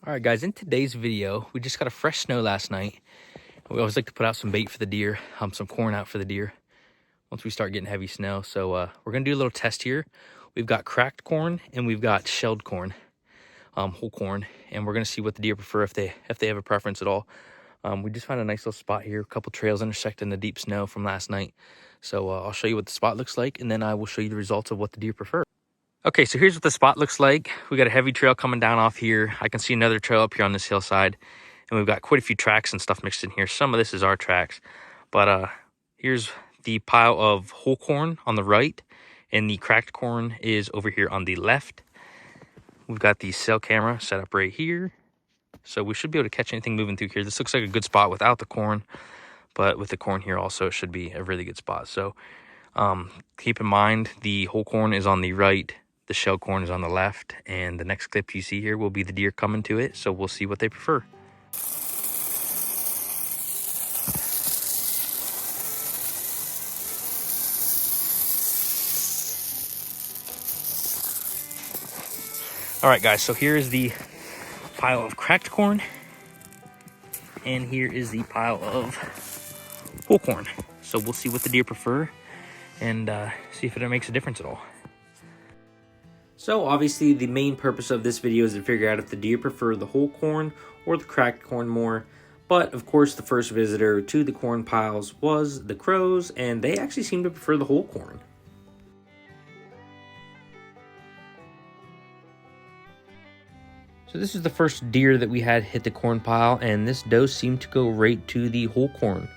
All right, guys, in today's video, we just got a fresh snow last night. We always like to put out some bait for the deer, some corn out for the deer once we start getting heavy snow. So we're going to do a little test here. We've got cracked corn and we've got shelled corn, whole corn, and we're going to see what the deer prefer, if they have a preference at all. We just found a nice little spot here, a couple trails intersecting the deep snow from last night. So I'll show you what the spot looks like, and then I will show you the results of what the deer prefer. Okay, so here's what the spot looks like. We got a heavy trail coming down off here. I can see another trail up here on this hillside, and we've got quite a few tracks and stuff mixed in here. Some of this is our tracks, but here's the pile of whole corn on the right, and the cracked corn is over here on the left. We've got the cell camera set up right here, so we should be able to catch anything moving through here. This looks like a good spot without the corn, but with the corn here also, it should be a really good spot. So keep in mind, the whole corn is on the right, the shell corn is on the left, and the next clip you see here will be the deer coming to it, so we'll see what they prefer. All right, guys, so here is the pile of cracked corn, and here is the pile of whole corn. So we'll see what the deer prefer and see if it makes a difference at all. So obviously the main purpose of this video is to figure out if the deer prefer the whole corn or the cracked corn more. But of course the first visitor to the corn piles was the crows, and they actually seem to prefer the whole corn. So this is the first deer that we had hit the corn pile, and this doe seemed to go right to the whole corn.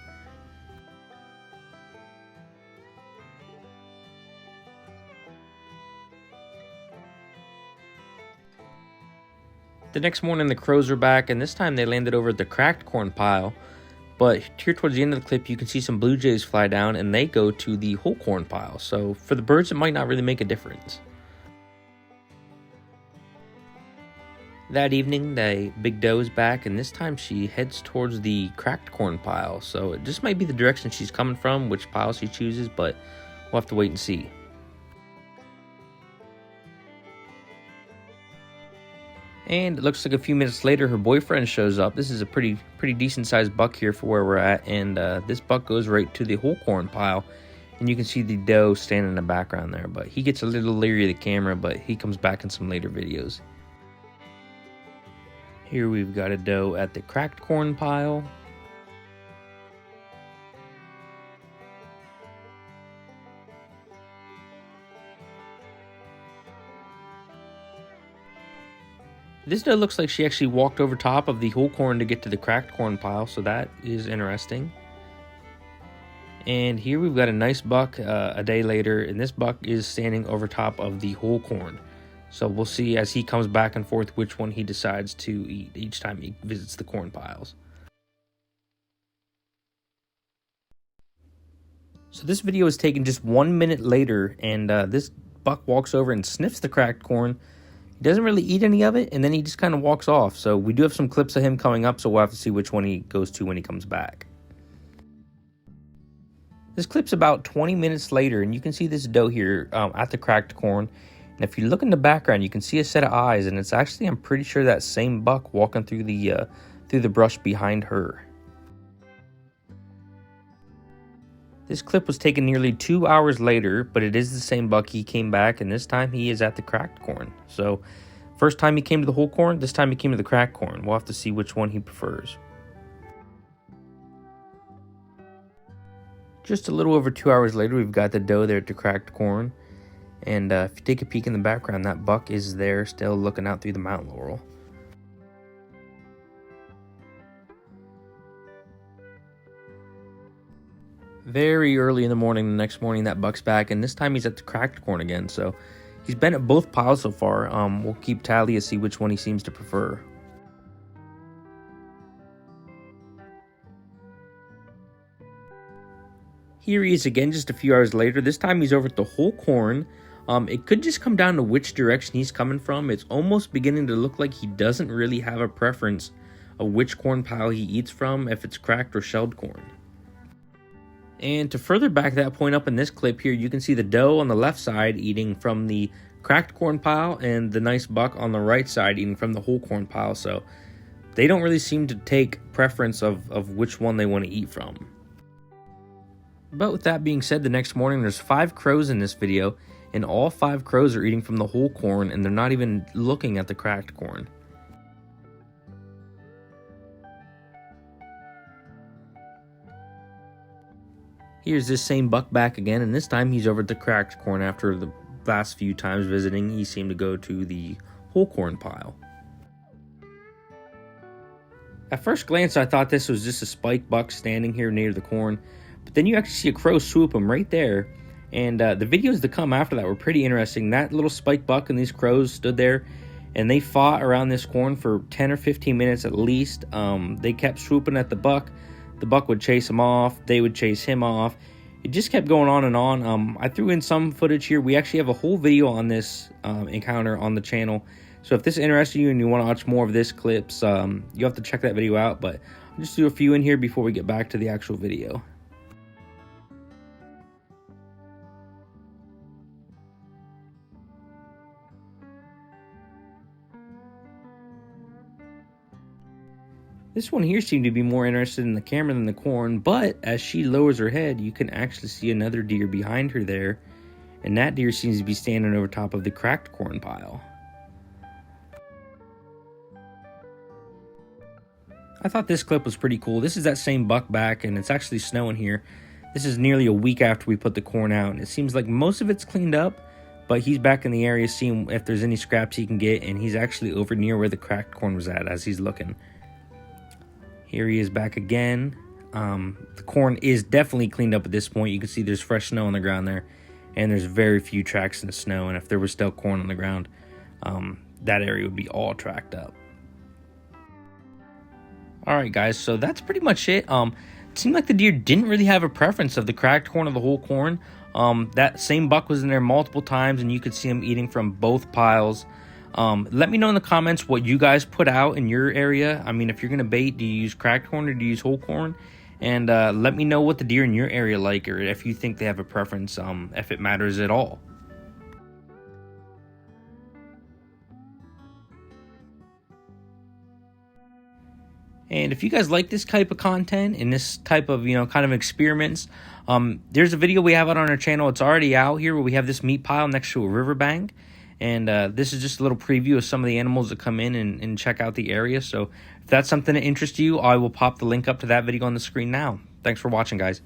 The next morning the crows were back, and this time they landed over at the cracked corn pile. But here towards the end of the clip you can see some blue jays fly down, and they go to the whole corn pile. So for the birds it might not really make a difference. That evening the big doe is back, and this time she heads towards the cracked corn pile. So it just might be the direction she's coming from, which pile she chooses, but we'll have to wait and see. And it looks like a few minutes later her boyfriend shows up. This is a pretty decent sized buck here for where we're at, and this buck goes right to the whole corn pile, and you can see the doe standing in the background there, but he gets a little leery of the camera, but he comes back in some later videos. Here we've got a doe at the cracked corn pile. This doe looks like she actually walked over top of the whole corn to get to the cracked corn pile, so that is interesting. And here we've got a nice buck a day later, and this buck is standing over top of the whole corn. So we'll see as he comes back and forth which one he decides to eat each time he visits the corn piles. So this video is taken just 1 minute later, and this buck walks over and sniffs the cracked corn. He doesn't really eat any of it, and then he just kind of walks off. So we do have some clips of him coming up, so we'll have to see which one he goes to when he comes back. This clip's about 20 minutes later, and you can see this doe here at the cracked corn. And if you look in the background, you can see a set of eyes, and it's actually, I'm pretty sure, that same buck walking through the brush behind her. This clip was taken nearly 2 hours later, but it is the same buck. He came back, and this time he is at the cracked corn. So first time he came to the whole corn, this time he came to the cracked corn. We'll have to see which one he prefers. Just a little over 2 hours later, we've got the doe there at the cracked corn. And if you take a peek in the background, that buck is there still looking out through the mountain laurel. Very early in the morning, the next morning, that buck's back, and this time he's at the cracked corn again. So he's been at both piles so far. We'll keep tally to see which one he seems to prefer. Here he is again just a few hours later. This time he's over at the whole corn. It could just come down to which direction he's coming from. It's almost beginning to look like he doesn't really have a preference of which corn pile he eats from, if it's cracked or shelled corn. And to further back that point up in this clip here, you can see the doe on the left side eating from the cracked corn pile and the nice buck on the right side eating from the whole corn pile. So they don't really seem to take preference of which one they want to eat from. But with that being said, the next morning there's 5 crows in this video, and all 5 crows are eating from the whole corn, and they're not even looking at the cracked corn. Here's this same buck back again, and this time he's over at the cracked corn. After the last few times visiting, he seemed to go to the whole corn pile. At first glance, I thought this was just a spike buck standing here near the corn, but then you actually see a crow swoop him right there. And the videos to come after that were pretty interesting. That little spike buck and these crows stood there, and they fought around this corn for 10 or 15 minutes at least. They kept swooping at the buck. The buck would chase them off. They would chase him off. It just kept going on and on. I threw in some footage here. We actually have a whole video on this encounter on the channel. So if this interests you and you want to watch more of this clips, you have to check that video out. But I'll just do a few in here before we get back to the actual video. This one here seemed to be more interested in the camera than the corn, but as she lowers her head, you can actually see another deer behind her there, and that deer seems to be standing over top of the cracked corn pile. I thought this clip was pretty cool. This is that same buck back, and it's actually snowing here. This is nearly a week after we put the corn out, and it seems like most of it's cleaned up, but he's back in the area seeing if there's any scraps he can get, and he's actually over near where the cracked corn was at as he's looking. Here he is back again. The corn is definitely cleaned up at this point. You can see there's fresh snow on the ground there, and there's very few tracks in the snow, and if there was still corn on the ground, that area would be all tracked up. Alright guys, so that's pretty much it. It seemed like the deer didn't really have a preference of the cracked corn or the whole corn. That same buck was in there multiple times, and you could see him eating from both piles. Let me know in the comments what you guys put out in your area. I mean, if you're going to bait, do you use cracked corn or do you use whole corn? And let me know what the deer in your area like, or if you think they have a preference, if it matters at all. And if you guys like this type of content and this type of, kind of experiments, there's a video we have out on our channel. It's already out here where we have this meat pile next to a riverbank. And this is just a little preview of some of the animals that come in and check out the area. So if that's something that interests you, I will pop the link up to that video on the screen now. Thanks for watching, guys.